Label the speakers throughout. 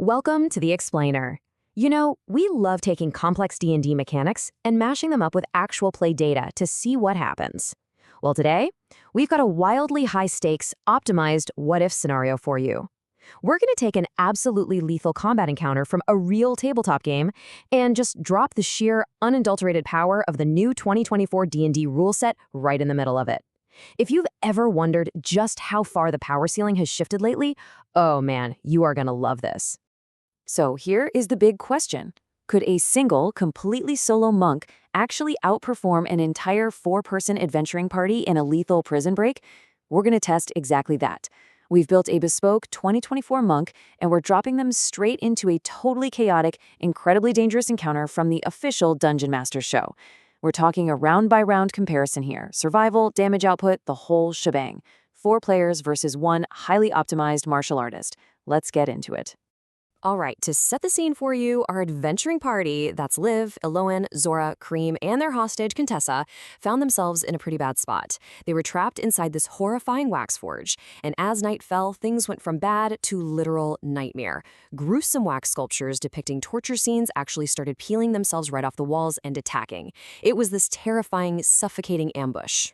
Speaker 1: Welcome to the Explainer. You know, we love taking complex D&D mechanics and mashing them up with actual play data to see what happens. Well, today, we've got a wildly high-stakes, optimized what-if scenario for you. We're going to take an absolutely lethal combat encounter from a real tabletop game and just drop the sheer, unadulterated power of the new 2024 D&D rule set right in the middle of it. If you've ever wondered just how far the power ceiling has shifted lately, oh man, you are going to love this.
Speaker 2: So here is the big question. Could a single, completely solo monk actually outperform an entire four-person adventuring party in a lethal prison break? We're going to test exactly that. We've built a bespoke 2024 monk, and we're dropping them straight into a totally chaotic, incredibly dangerous encounter from the official Dungeon Master show. We're talking a round-by-round comparison here. Survival, damage output, the whole shebang. 4 players versus 1 highly optimized martial artist. Let's get into it.
Speaker 1: All right, to set the scene for you, our adventuring party, that's Liv, Eloan, Zora, Cream, and their hostage, Contessa, found themselves in a pretty bad spot. They were trapped inside this horrifying wax forge, and as night fell, things went from bad to literal nightmare. Gruesome wax sculptures depicting torture scenes actually started peeling themselves right off the walls and attacking. It was this terrifying, suffocating ambush.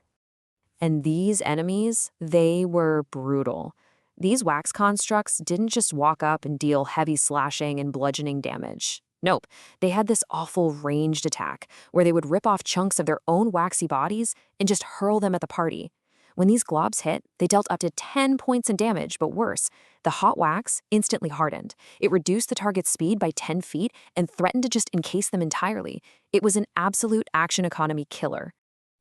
Speaker 1: And these enemies, they were brutal. These wax constructs didn't just walk up and deal heavy slashing and bludgeoning damage. Nope, they had this awful ranged attack where they would rip off chunks of their own waxy bodies and just hurl them at the party. When these globs hit, they dealt up to 10 points in damage, but worse, the hot wax instantly hardened. It reduced the target's speed by 10 feet and threatened to just encase them entirely. It was an absolute action economy killer.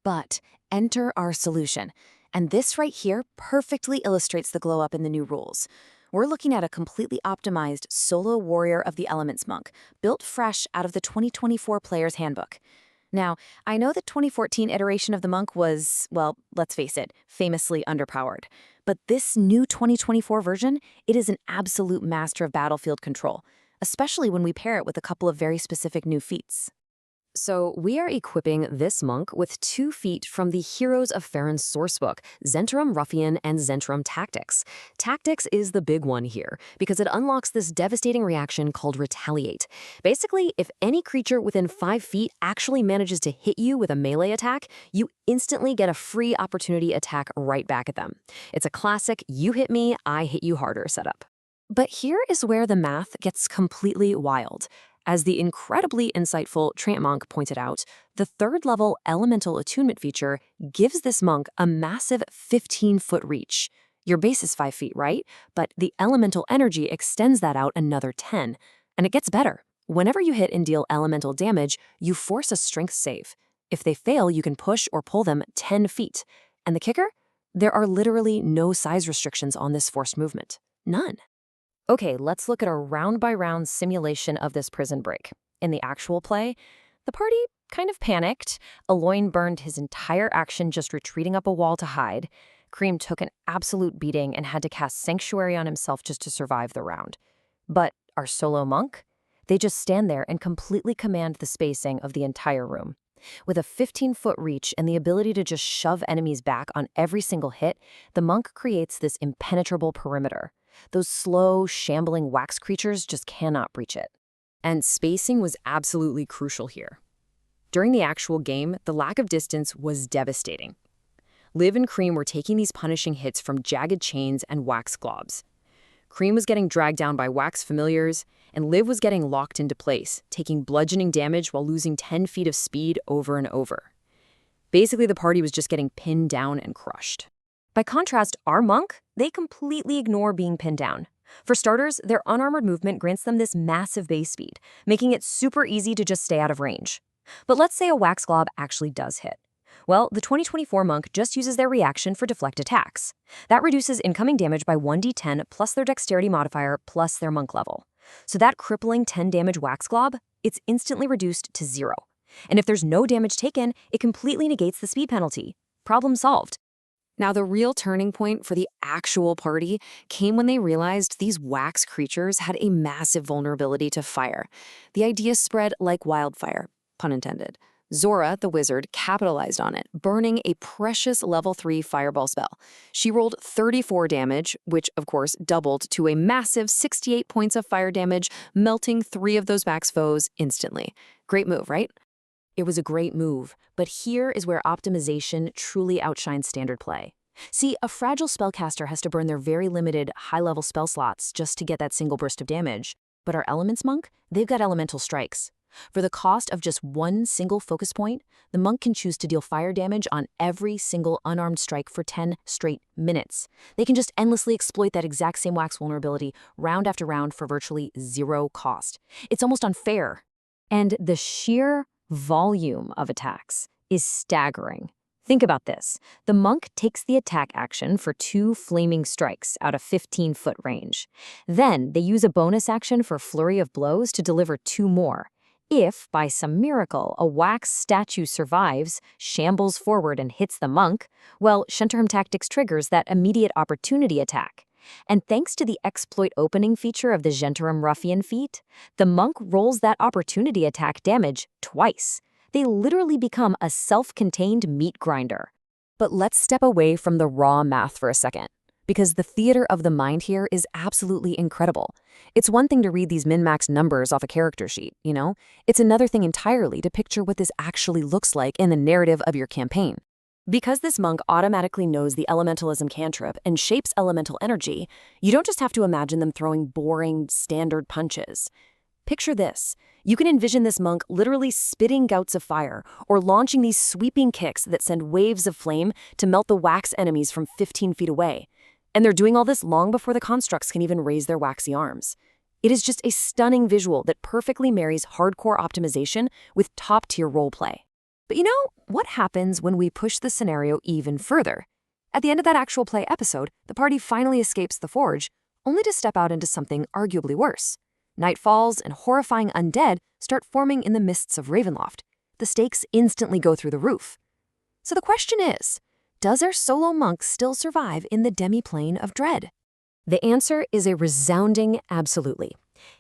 Speaker 1: But enter our solution. And this right here perfectly illustrates the glow up in the new rules. We're looking at a completely optimized solo warrior of the elements monk, built fresh out of the 2024 Player's Handbook. Now, I know the 2014 iteration of the monk was, well, let's face it, famously underpowered. But this new 2024 version, it is an absolute master of battlefield control, especially when we pair it with a couple of very specific new feats. So we are equipping this monk with 2 feat from the Heroes of Farron's sourcebook, Zentrum Ruffian and Zentrum Tactics. Tactics is the big one here, because it unlocks this devastating reaction called Retaliate. Basically, if any creature within 5 feet actually manages to hit you with a melee attack, you instantly get a free opportunity attack right back at them. It's a classic you hit me, I hit you harder setup. But here is where the math gets completely wild. As the incredibly insightful Tramp Monk pointed out, the 3rd-level Elemental Attunement feature gives this monk a massive 15-foot reach. Your base is 5 feet, right? But the elemental energy extends that out another 10. And it gets better. Whenever you hit and deal elemental damage, you force a strength save. If they fail, you can push or pull them 10 feet. And the kicker? There are literally no size restrictions on this forced movement. None. Okay, let's look at a round-by-round simulation of this prison break. In the actual play, the party kind of panicked. Eloan burned his entire action just retreating up a wall to hide. Cream took an absolute beating and had to cast Sanctuary on himself just to survive the round. But our solo monk? They just stand there and completely command the spacing of the entire room. With a 15-foot reach and the ability to just shove enemies back on every single hit, the monk creates this impenetrable perimeter. Those slow, shambling wax creatures just cannot breach it. And spacing was absolutely crucial here. During the actual game, the lack of distance was devastating. Liv and Cream were taking these punishing hits from jagged chains and wax globs. Cream was getting dragged down by wax familiars, and Liv was getting locked into place, taking bludgeoning damage while losing 10 feet of speed over and over. Basically, the party was just getting pinned down and crushed. By contrast, our monk, they completely ignore being pinned down. For starters, their unarmored movement grants them this massive base speed, making it super easy to just stay out of range. But let's say a wax glob actually does hit. Well, the 2024 monk just uses their reaction for deflect attacks. That reduces incoming damage by 1d10 plus their dexterity modifier plus their monk level. So that crippling 10 damage wax glob, it's instantly reduced to 0. And if there's no damage taken, it completely negates the speed penalty. Problem solved. Now, the real turning point for the actual party came when they realized these wax creatures had a massive vulnerability to fire. The idea spread like wildfire, pun intended. Zora, the wizard, capitalized on it, burning a precious level 3 fireball spell. She rolled 34 damage, which, of course, doubled to a massive 68 points of fire damage, melting 3 of those max foes instantly. Great move, right? It was a great move, but here is where optimization truly outshines standard play. See, a fragile spellcaster has to burn their very limited, high-level spell slots just to get that single burst of damage. But our Elements monk, they've got elemental strikes. For the cost of just one single focus point, the monk can choose to deal fire damage on every single unarmed strike for 10 straight minutes. They can just endlessly exploit that exact same wax vulnerability round after round for virtually zero cost. It's almost unfair. And the sheer volume of attacks is staggering. Think about this. The monk takes the attack action for 2 flaming strikes out of 15-foot range. Then they use a bonus action for flurry of blows to deliver 2 more. If, by some miracle, a wax statue survives, shambles forward, and hits the monk, well, Shentarm Tactics triggers that immediate opportunity attack. And thanks to the exploit opening feature of the Shentarm Ruffian feat, the monk rolls that opportunity attack damage twice. They literally become a self-contained meat grinder. But let's step away from the raw math for a second, because the theater of the mind here is absolutely incredible. It's one thing to read these min-max numbers off a character sheet, you know? It's another thing entirely to picture what this actually looks like in the narrative of your campaign. Because this monk automatically knows the elementalism cantrip and shapes elemental energy, you don't just have to imagine them throwing boring, standard punches. Picture this. You can envision this monk literally spitting gouts of fire or launching these sweeping kicks that send waves of flame to melt the wax enemies from 15 feet away. And they're doing all this long before the constructs can even raise their waxy arms. It is just a stunning visual that perfectly marries hardcore optimization with top-tier roleplay. But you know, what happens when we push the scenario even further? At the end of that actual play episode, the party finally escapes the forge, only to step out into something arguably worse. Night falls and horrifying undead start forming in the mists of Ravenloft. The stakes instantly go through the roof. So the question is, does our solo monk still survive in the demi-plane of dread? The answer is a resounding absolutely.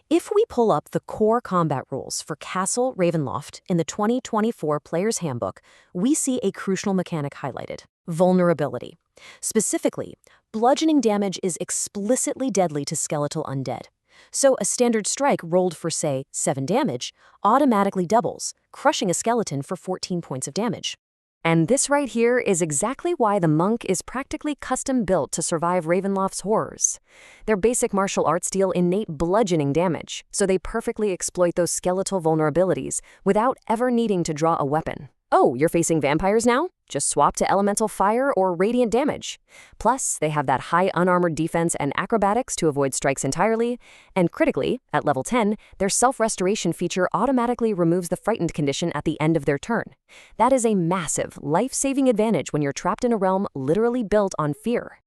Speaker 1: If we pull up the core combat rules for Castle Ravenloft in the 2024 Player's Handbook, we see a crucial mechanic highlighted: vulnerability. Specifically, bludgeoning damage is explicitly deadly to skeletal undead. So a standard strike rolled for, say, 7 damage automatically doubles, crushing a skeleton for 14 points of damage. And this right here is exactly why the monk is practically custom-built to survive Ravenloft's horrors. Their basic martial arts deal innate bludgeoning damage, so they perfectly exploit those skeletal vulnerabilities without ever needing to draw a weapon. Oh, you're facing vampires now? Just swap to elemental fire or radiant damage. Plus, they have that high unarmored defense and acrobatics to avoid strikes entirely. And critically, at level 10, their self-restoration feature automatically removes the frightened condition at the end of their turn. That is a massive, life-saving advantage when you're trapped in a realm literally built on fear.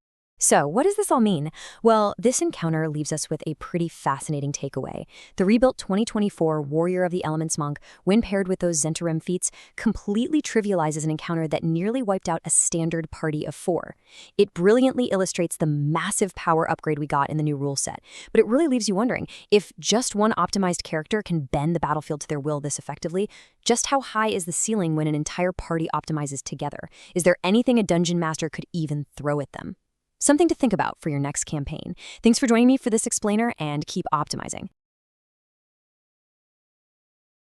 Speaker 1: So, what does this all mean? Well, this encounter leaves us with a pretty fascinating takeaway. The rebuilt 2024 Warrior of the Elements monk, when paired with those Zhentarim feats, completely trivializes an encounter that nearly wiped out a standard party of 4. It brilliantly illustrates the massive power upgrade we got in the new rule set, but it really leaves you wondering, if just one optimized character can bend the battlefield to their will this effectively, just how high is the ceiling when an entire party optimizes together? Is there anything a dungeon master could even throw at them? Something to think about for your next campaign. Thanks for joining me for this explainer, and keep optimizing.